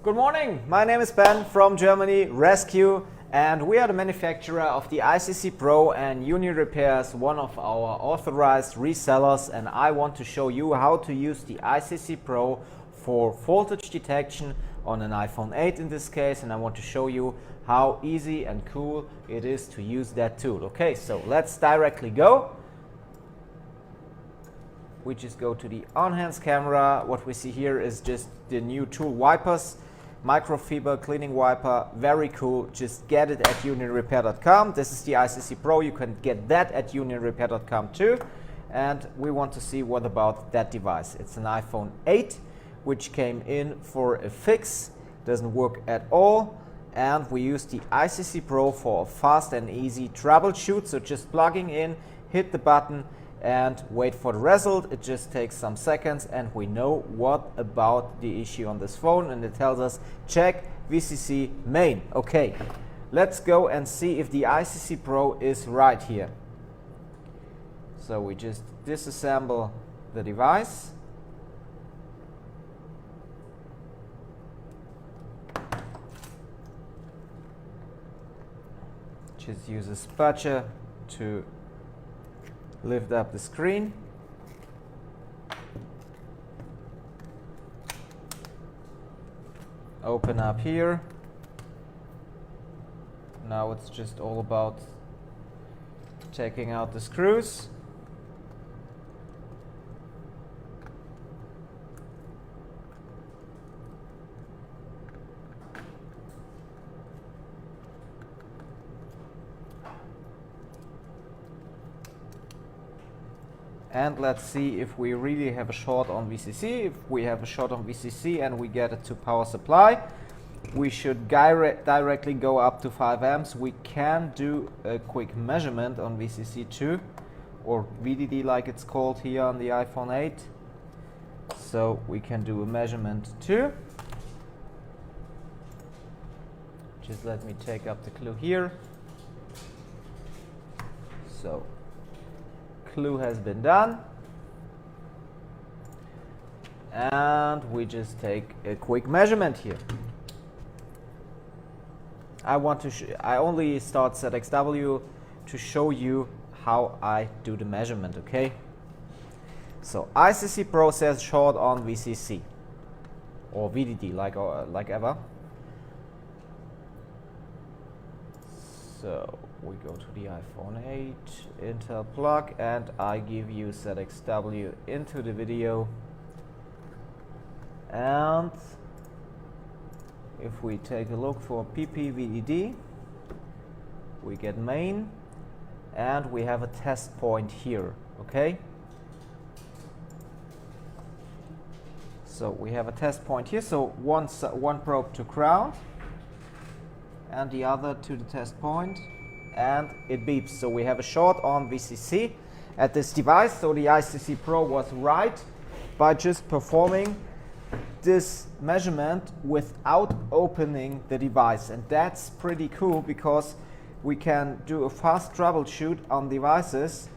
Good morning, my name is Ben from Germany, Rescue, and we are the manufacturer of the ICC Pro and Uni Repairs, one of our authorized resellers, and I want to show you how to use the ICC Pro for voltage detection on an iPhone 8 in this case, and I want to show you how easy and cool it is to use that tool. Okay, so let's directly go. We just go to the on-hands camera. What we see here is just the new tool wipers, microfiber cleaning wiper, very cool. Just get it at unionrepair.com. This is the ICC Pro. You can get that at unionrepair.com too. And we want to see what about that device. It's an iPhone 8 which came in for a fix, doesn't work at all, and we use the ICC Pro for a fast and easy troubleshoot. So just plugging in, hit the button and wait for the result. It just takes some seconds and we know what about the issue on this phone, and it tells us check VCC main. Okay, let's go and see if the ICC Pro is right here. So we just disassemble the device. Just use a spatula to lift up the screen. Open up here. Now it's just all about taking out the screws. And let's see if we really have a short on VCC. If we have a short on VCC and we get it to power supply, we should directly go up to 5 amps. We can do a quick measurement on VCC 2 or VDD like it's called here on the iPhone 8. So we can do a measurement too. Just let me take up the clue here. So clue has been done, and we just take a quick measurement here. I only start ZXW to show you how I do the measurement. Okay, so ICC Pro says short on VCC or VDD like ever. So we go to the iPhone 8 Intel plug and I give you ZXW into the video, and if we take a look for PPVDD, we get main and we have a test point here. Okay, so we have a test point here, so one probe to ground and the other to the test point, and it beeps. So we have a short on VCC at this device. So the ICC Pro was right by just performing this measurement without opening the device, and that's pretty cool because we can do a fast troubleshoot on devices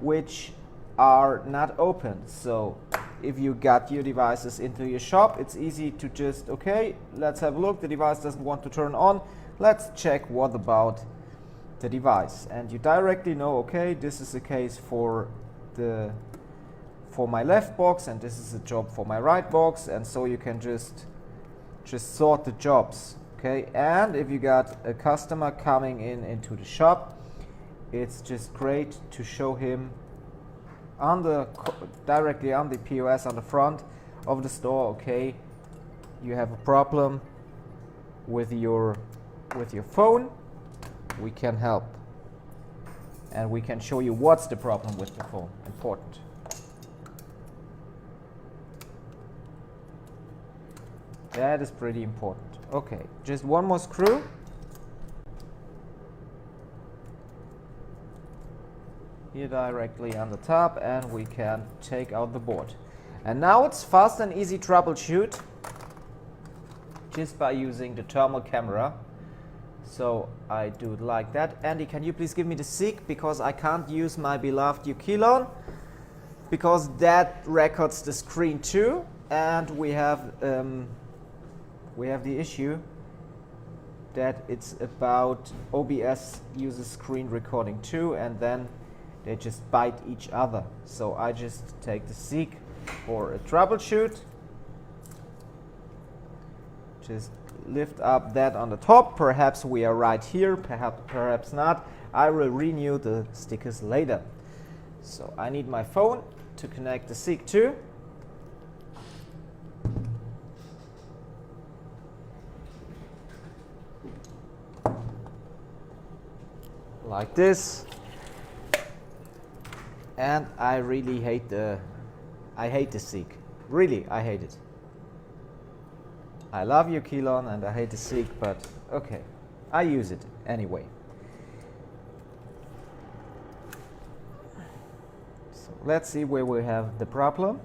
which are not open. So if you got your devices into your shop, it's easy to just, okay, let's have a look. The device doesn't want to turn on. Let's check what about the device. And you directly know, okay, this is the case for my left box and this is a job for my right box, and so you can just sort the jobs. Okay, and if you got a customer coming into the shop, it's just great to show him directly on the POS on the front of the store, okay, you have a problem with your phone, we can help, and we can show you what's the problem with the phone. Important. That is pretty important. Okay, just one more screw. Here directly on the top, and we can take out the board. And now it's fast and easy troubleshoot just by using the thermal camera. So I do it like that. Andy, can you please give me the SIG, because I can't use my beloved Ukilon because that records the screen too, and we have we have the issue that it's about OBS uses screen recording too, and then they just bite each other. So I just take the seek for a troubleshoot, just lift up that on the top. Perhaps we are right here, perhaps not. I will renew the stickers later. So I need my phone to connect the seek to. Like this. And I really hate the seek. Really, I hate it. I love you, Keylon, and I hate the seek, but okay, I use it anyway. So let's see where we have the problem.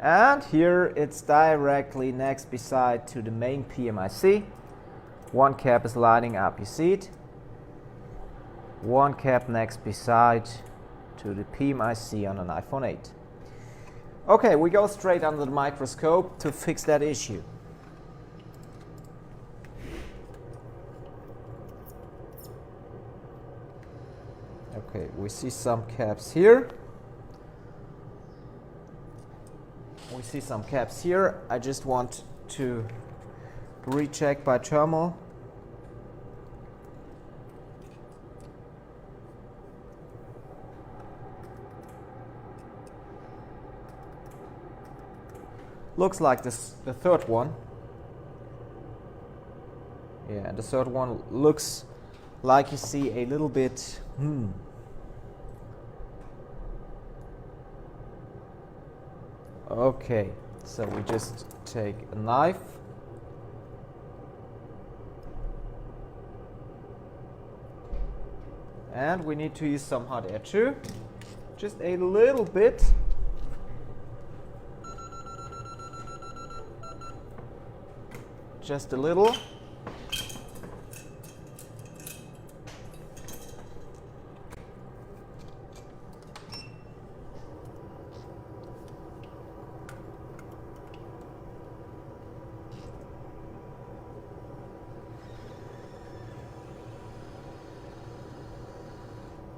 And here it's directly next beside to the main PMIC. One cap is lighting up, you see it. One cap next beside to the PMIC on an iPhone 8. Okay, we go straight under the microscope to fix that issue. Okay, we see some caps here. We see some caps here. I just want to recheck by thermal. Looks like this, the third one. Yeah, the third one looks like you see a little bit. Okay, so we just take a knife. And we need to use some hot air too. Just a little bit. Just a little.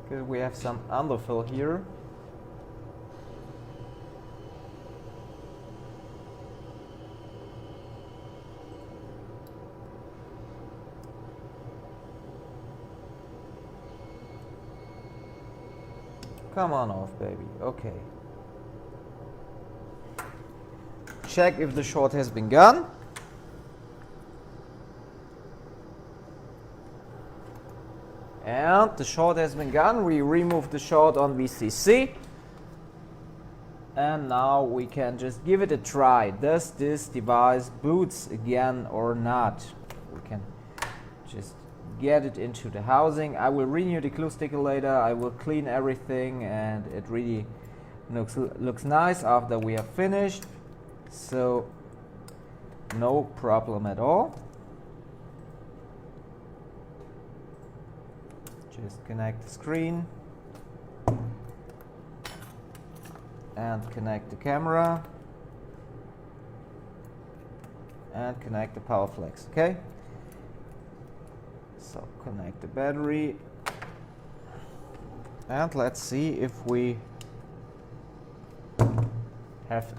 Because we have some underfill here. Come on off, baby. Okay. Check if the short has been gone. And the short has been gone. We remove the short on VCC. And now we can just give it a try. Does this device boots again or not? We can just get it into the housing. I will renew the glue sticker later. I will clean everything, and it really looks nice after we have finished. So no problem at all. Just connect the screen and connect the camera and connect the power flex. Okay, so connect the battery and let's see if we have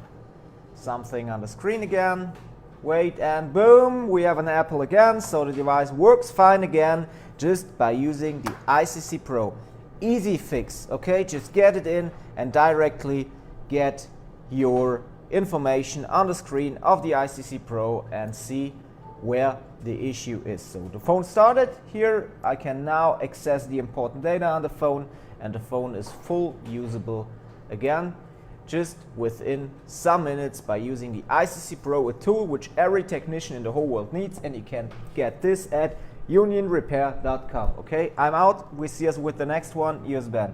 something on the screen again. Wait, and boom, we have an Apple again. So the device works fine again just by using the ICC Pro. Easy fix, okay? Just get it in and directly get your information on the screen of the ICC Pro and see where the issue is. So the phone started here. I can now access the important data on the phone, and the phone is full usable again, just within some minutes by using the ICC Pro, a tool which every technician in the whole world needs, and you can get this at unionrepair.com. Okay, I'm out. We see us with the next one. Here's Ben.